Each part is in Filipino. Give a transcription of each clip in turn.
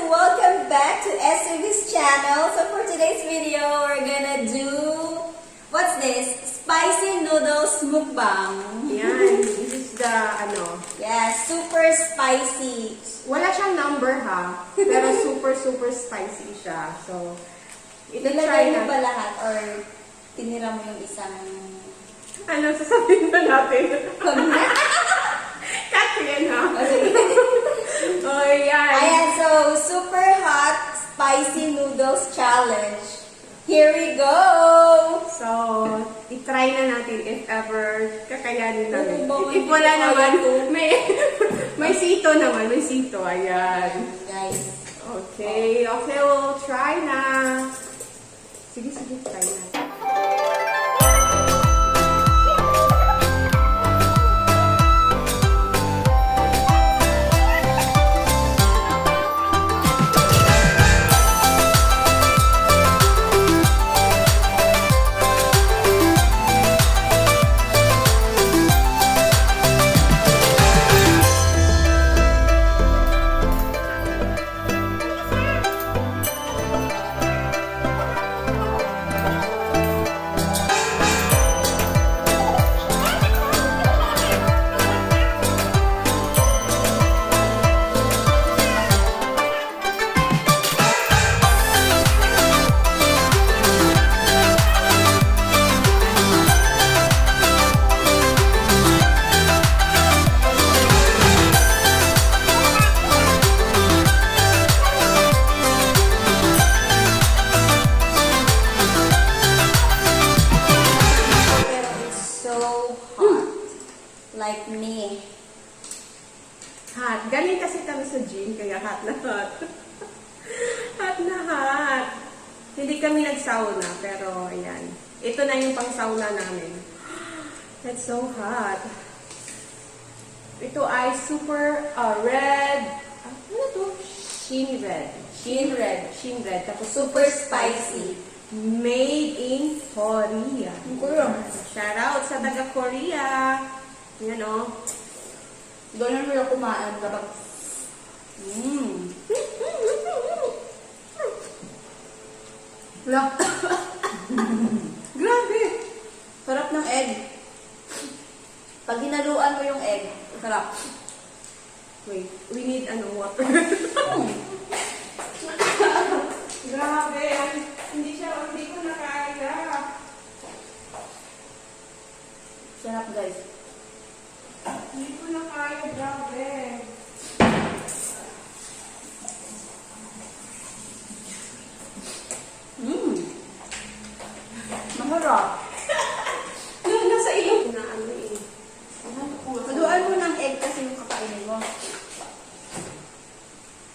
welcome back to SCV's channel. So for today's video, we're gonna do, what's this? Spicy noodles mukbang. Yan, this is the Yeah, super spicy. wala siyang number ha, pero super spicy siya. So, Nilagay mo na. ba lahat or tinira mo yung isang... Ano, sasabihin ba natin? Cut yan ha. Oh, yan. Ayan, so super hot spicy noodles challenge. Here we go! So, i-try na natin if ever kakayanin namin. Oo, If wala naman, may sito naman, may sito. Ayan. Guys. Okay, we'll try na. Sige, try na. Like me. Hot. Galing kasi kami sa gym, kaya hot na hot. Hot na hot. Hindi kami nag-sauna, pero ayan. Ito na yung pang-sauna namin. That's so hot. Ito ay super red. Ano to? Shin red. Shin red. Shin red. Tapos Super spicy. made in Korea. Shout out sa taga-Korea. Yan o. Ganun mo lang kumain kapag... Look. Grabe! Sarap ng egg. Pag hinaluan mo yung egg, sarap. Wait, we need water. Grabe! Hindi ko na kaya. Sarap, guys. Hindi ko na kaya, grabe. Masarap. Nasa ilong na eh. Haluan mo ng egg kasi yung kakainin mo.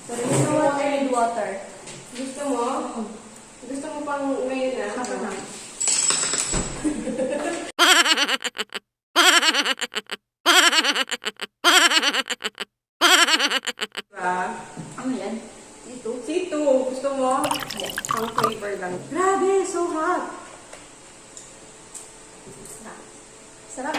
So, rin mo with water. Gusto mo? Gusto mo pang ngayon na? Kapag na. Diba? Ano yan? Ito? Sito, gusto mo? Pang flavor lang. Grabe, so hot. Sarap.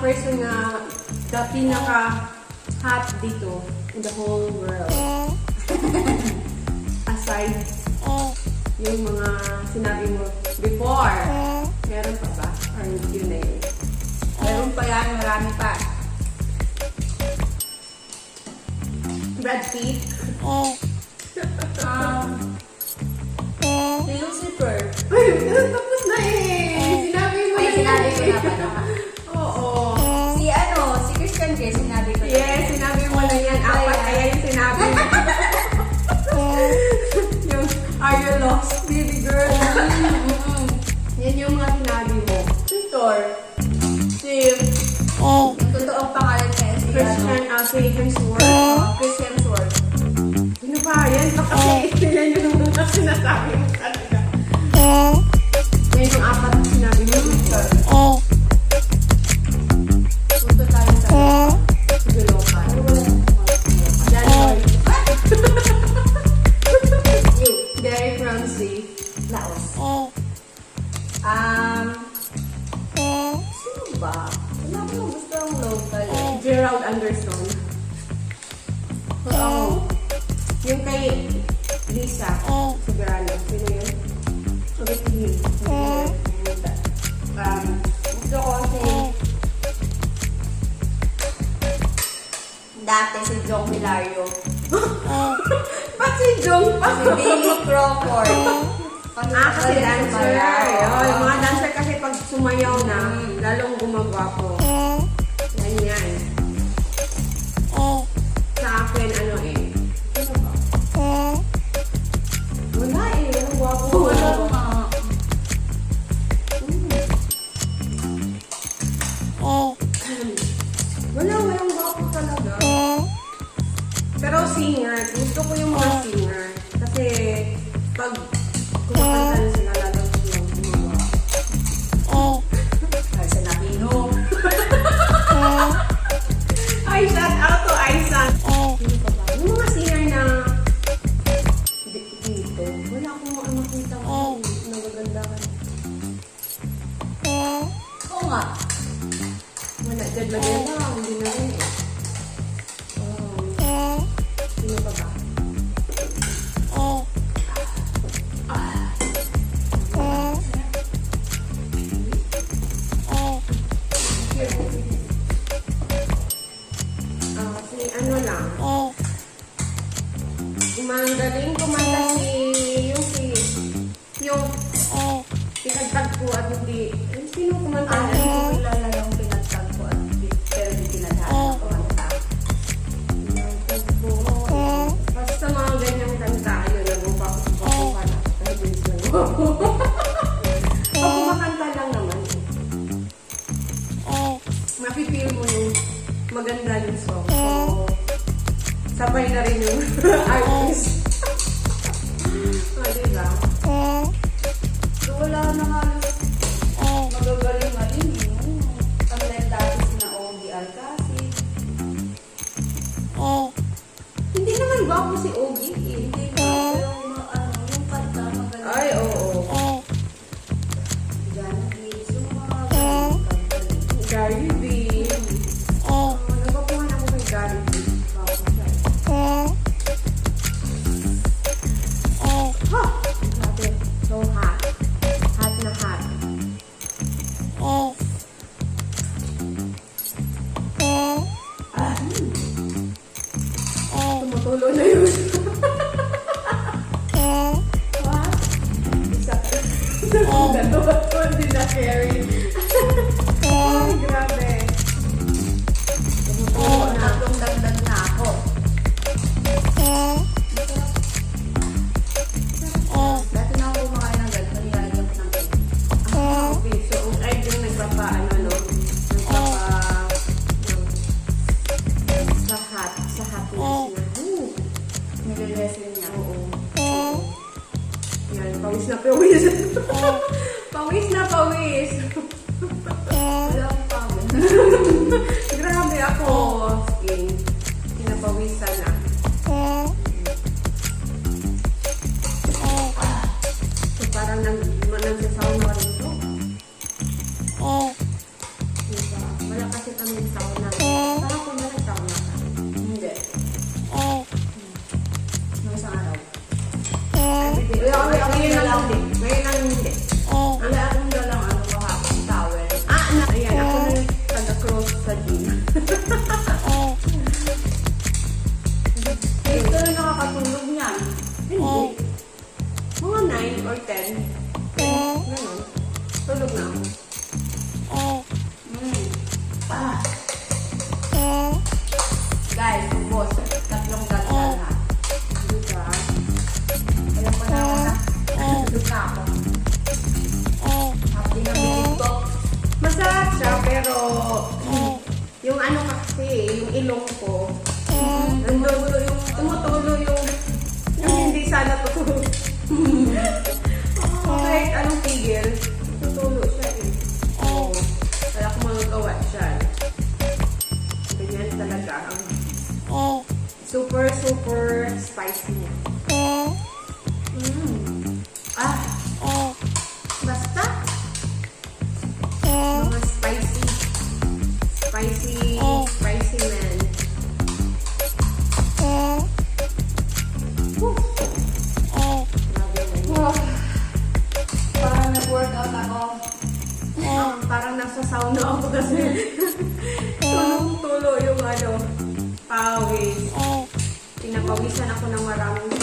person na the pinaka-hot dito in the whole world. Aside yung mga sinabi mo before. Meron pa ba? Or yun na yun? Meron pa yan, marami pa. Brad Pitt? Si Lucifer. Ay, tapos na eh! Sinabi mo Ay, na sinabi ko eh. na pala. Oo. Si Christian Grey, sinabi ko na. Yes, sinabi mo na yan. Apat, kaya yung sinabi mo. Yung, are you lost, baby girl? Yan yung mga sinabi mo. Si Thor. Yung totoong pangalan niya si Si Hemsworth. Chris Hemsworth. Ano ba? Yan pa kasi yan yung mga sinasabi mo talaga. Yan yung apat na sinabi mo. Punto tayo sa Sige, local. January. January. You. Derek Ramsey. Laos. Sino ba? Wala ko nang gusto ang local eh. Gerald Anderson. Yung kay Lisa. Soberano. Sino yun? Ulit yun. Gusto ko dati si Jong Hilario. Ba't si Jong pa? Si Billy Crawford. Kasi dancer. Ayun, yung mga dancer kasi pag sumayaw na, lalong gumagwapo. Yan yan. Sa akin, ano eh. Ano ba? Wala eh. Walang gwapo. Wala nga. Walang gwapo talaga. Pero singer, gusto ko yung mga singer. Kasi pag kumakanta na sila, lalong silang gumagawa. Ay, sa Napino. Ay, shout out to Aisan. Sino pa ba? Yung mga singer na dito, wala akong makita ko nagagandahan. Oo nga. Wala, dead lang yan lang. Hindi na rin eh. Sino pa ba? Si ano lang. Magaling kumanta yung pinagtagpo at hindi. Sino kumanta na? Hindi ko kilala yung pinagtagpo at pero di pinadhaan ko kanta. Basta mga ganyang kanta, yun, nagpapakot ka na. Kahit yun sila. Pag kumakanta lang naman, mapipil mo yung maganda yung song. So, sabay na rin yung artist. O, diba? So, wala na halos magagaling nga din. Unlike dati sina Ogie Alcacid. Hindi naman gwapo si Ogie eh. Hindi na, pero yung kanta magaling. Ay, oo. Janet Gibbs, yung mga kanta. Gary V. Nagpapungan ako kay Gary V. Gwapo siya. Ha! Grabe. So hot. Hot na hot. Tumutulo na yun. What? Isa ka. Dalawa to, hindi na carry. Ay, grabe. Oo, tatlong dagdag na ako. Dati na ako kumakain ng ganito, nilalagyan ko ng cake. Okay, so ay yung nagpapaano, no? Sa happiness na. Nililesen niya. Oo. Yan, pawis na pawis. Pawis na pawis. Wala akong pagod. Grabe ako. Skin. Pinapawisan na. So parang nagsasaw na rin ito. Diba? Wala kasi Ngayon lang hindi. Ngayon lang hindi. Wala akong dalang ano kahapon, towel. Ayan, ako na yung taga-cross sa gym. Ito na nakakatulog niyan. Hindi. Mga 9 or 10. Ganon. Tulog na ako. Guys, boss, tatlong dasal ha. Diba? Alam ko na ako na. Tulog na ako. Happy na may TikTok. Masarap siya, pero yung ano kasi, yung ilong ko, tumutulo yung hindi sana tutulog. Kahit anong tigil, tutulo siya eh. Oo. Kaya kung magagawa siya. Ganyan talaga ang super spicy niya. Basta mga spicy man. Woo! Grabe na yun. Parang nag-workout ako. Parang nasa sauna ako kasi tulong-tulo yung ano, pawis. Pinapawisan ako ng maraming